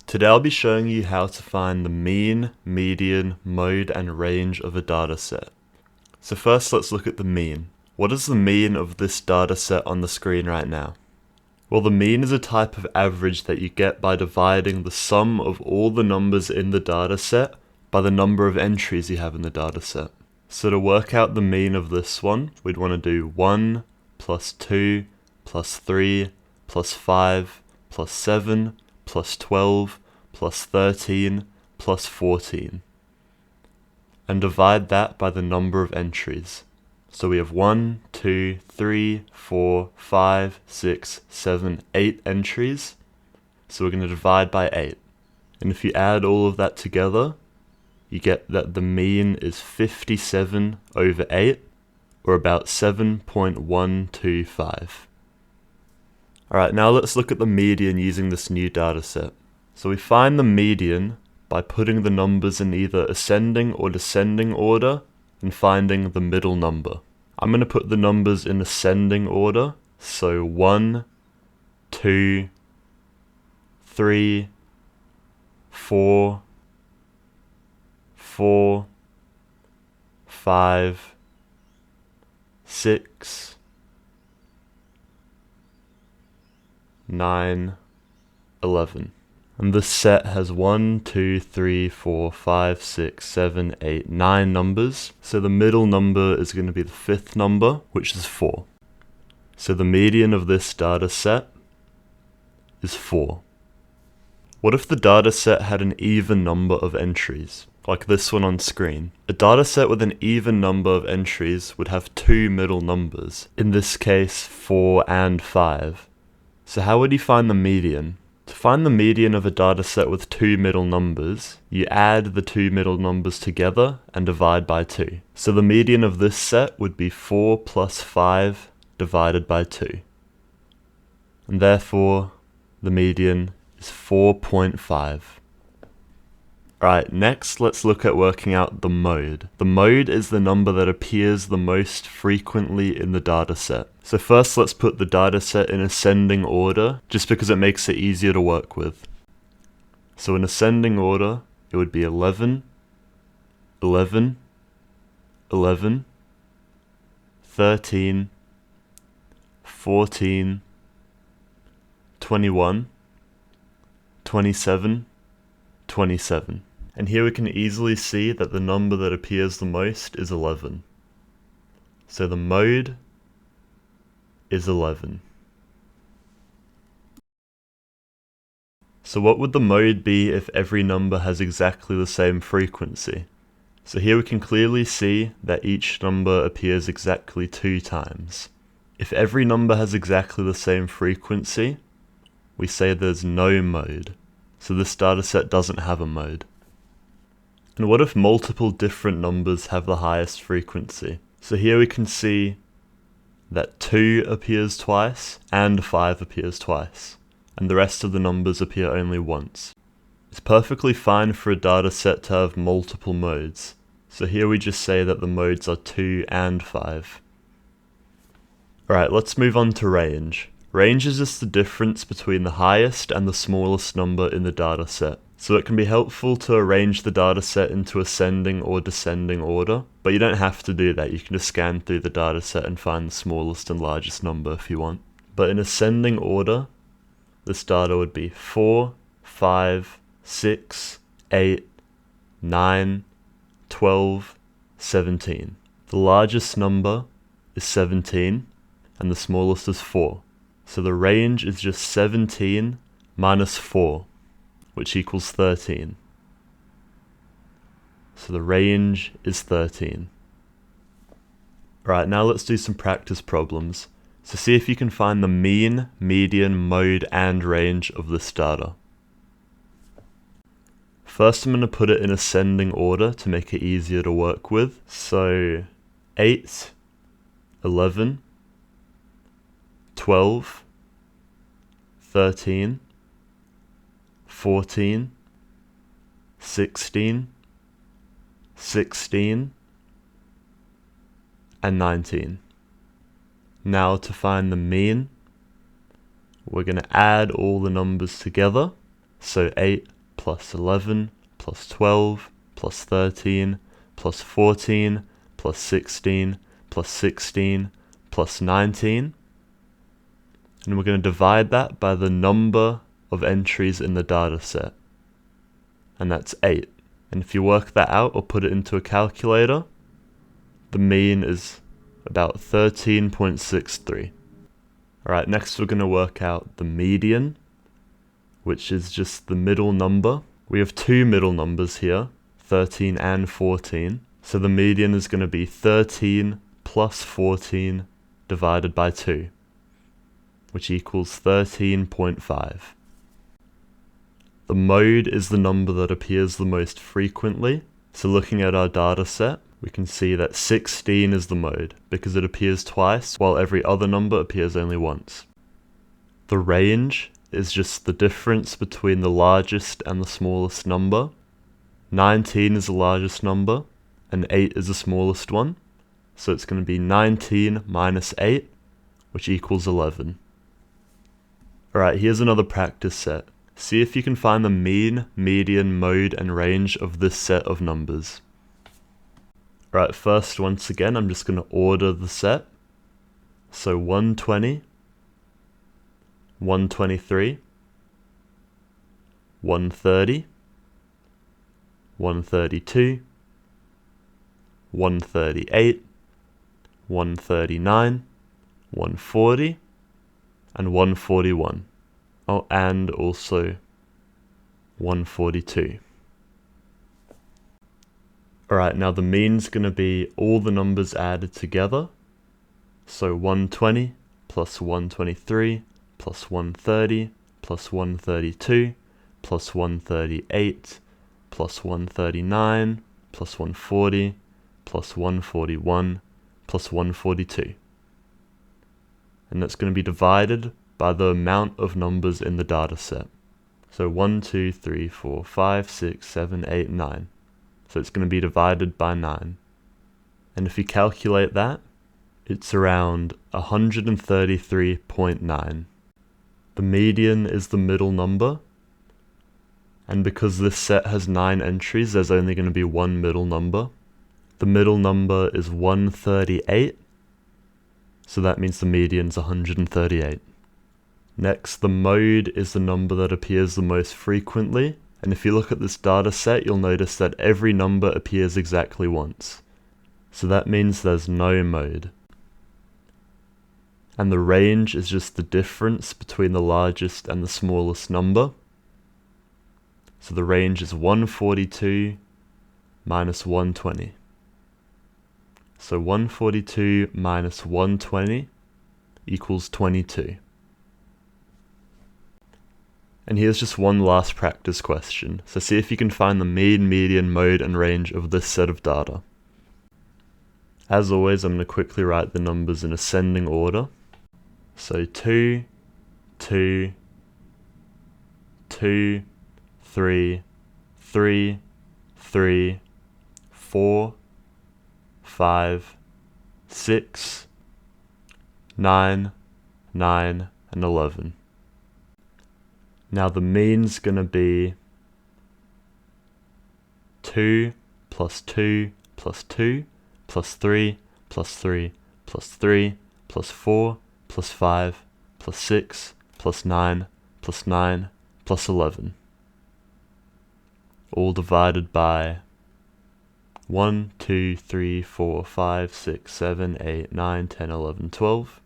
Today I'll be showing you how to find the mean, median, mode, and range of a dataset. So first let's look at the mean. What is the mean of this dataset on the screen right now? Well, the mean is a type of average that you get by dividing the sum of all the numbers in the dataset by the number of entries you have in the dataset. So to work out the mean of this one, we'd want to do 1 plus 2 plus 3 plus 5 plus 7 plus 12 plus 13 plus 14, and divide that by the number of entries. So we have 1, 2, 3, 4, 5, 6, 7, 8 entries. So we're going to divide by 8. And if you add all of that together, you get that the mean is 57 over 8, or about 7.125. Alright, now let's look at the median using this new dataset. So we find the median by putting the numbers in either ascending or descending order and finding the middle number. I'm going to put the numbers in ascending order, so 1, 2, 3, 4, 4, 5, 6, 9, 11. And this set has 1, 2, 3, 4, 5, 6, 7, 8, 9 numbers. So the middle number is going to be the fifth number, which is 4. So the median of this data set is 4. What if the data set had an even number of entries, like this one on screen? A data set with an even number of entries would have two middle numbers, in this case 4 and 5. So how would you find the median? To find the median of a dataset with two middle numbers, you add the two middle numbers together and divide by 2. So the median of this set would be 4 plus 5 divided by 2. And therefore, the median is 4.5. Alright, next let's look at working out the mode. The mode is the number that appears the most frequently in the dataset. So first let's put the dataset in ascending order, just because it makes it easier to work with. So in ascending order, it would be 11, 11, 11, 13, 14, 21, 27, 27. And here we can easily see that the number that appears the most is 11. So the mode is 11. So what would the mode be if every number has exactly the same frequency? So here we can clearly see that each number appears exactly 2 times. If every number has exactly the same frequency, we say there's no mode. So this dataset doesn't have a mode. And what if multiple different numbers have the highest frequency? So here we can see that 2 appears twice and 5 appears twice, and the rest of the numbers appear only once. It's perfectly fine for a dataset to have multiple modes. So here we just say that the modes are 2 and 5. Alright, let's move on to range. Range is just the difference between the highest and the smallest number in the dataset. So it can be helpful to arrange the dataset into ascending or descending order, but you don't have to do that. You can just scan through the dataset and find the smallest and largest number if you want. But in ascending order, this data would be 4, 5, 6, 8, 9, 12, 17. The largest number is 17, and the smallest is 4. So the range is just 17 minus 4, which equals 13. So the range is 13. Alright, now let's do some practice problems. So see if you can find the mean, median, mode, and range of this data. First I'm going to put it in ascending order to make it easier to work with. So 8, 11, 12, 13, 14, 16, 16, and 19. Now to find the mean, we're going to add all the numbers together. So 8 plus 11, plus 12, plus 13, plus 14, plus 16, plus 16, plus 19. And we're going to divide that by the number of entries in the data set. And that's 8. And if you work that out or put it into a calculator, the mean is about 13.63. Alright, next we're going to work out the median, which is just the middle number. We have two middle numbers here, 13 and 14. So the median is going to be 13 plus 14 divided by 2, which equals 13.5. The mode is the number that appears the most frequently. So looking at our data set, we can see that 16 is the mode because it appears twice while every other number appears only once. The range is just the difference between the largest and the smallest number. 19 is the largest number and 8 is the smallest one. So it's going to be 19 minus 8, which equals 11. Alright, here's another practice set. See if you can find the mean, median, mode, and range of this set of numbers. Right, first, once again, I'm just going to order the set. So 120, 123, 130, 132, 138, 139, 140, and 141. Oh, and also 142. Alright, now the mean's going to be all the numbers added together. So 120 plus 123 plus 130 plus 132 plus 138 plus 139 plus 140 plus 141 plus 142. And that's going to be divided by the amount of numbers in the data set. So 1, 2, 3, 4, 5, 6, 7, 8, 9. So it's going to be divided by 9. And if you calculate that, it's around 133.9. The median is the middle number. And because this set has 9 entries, there's only going to be one middle number. The middle number is 138. So that means the median's 138. Next, the mode is the number that appears the most frequently, and if you look at this data set, you'll notice that every number appears exactly once. So that means there's no mode. And the range is just the difference between the largest and the smallest number. So the range is 142 minus 120. So 142 minus 120 equals 22. And here's just one last practice question. So see if you can find the mean, median, mode, and range of this set of data. As always, I'm going to quickly write the numbers in ascending order. So 2, 2, 2, 3, 3, 3, 4, 5, 6, 9, 9, and 11. Now the mean's going to be 2 plus 2 plus 2 plus 3 plus 3 plus 3 plus 4 plus 5 plus 6 plus 9 plus 9 plus 11. All divided by 1, 2, 3, 4, 5, 6, 7, 8, 9, 10, 11, 12.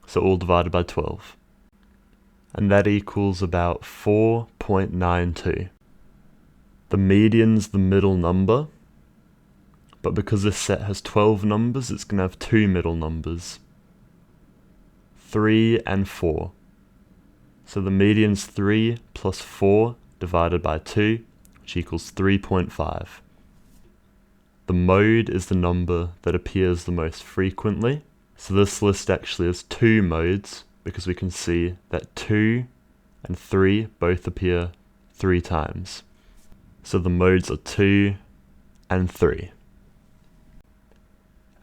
So all divided by 12. And that equals about 4.92. The median's the middle number, but because this set has 12 numbers, it's going to have two middle numbers, 3 and 4. So the median's 3 plus 4 divided by 2, which equals 3.5. The mode is the number that appears the most frequently. So this list actually has two modes, because we can see that 2 and 3 both appear 3 times. So the modes are 2 and 3.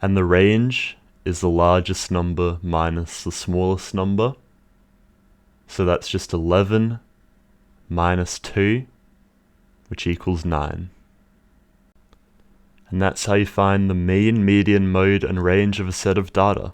And the range is the largest number minus the smallest number. So that's just 11 minus 2, which equals 9. And that's how you find the mean, median, mode, and range of a set of data.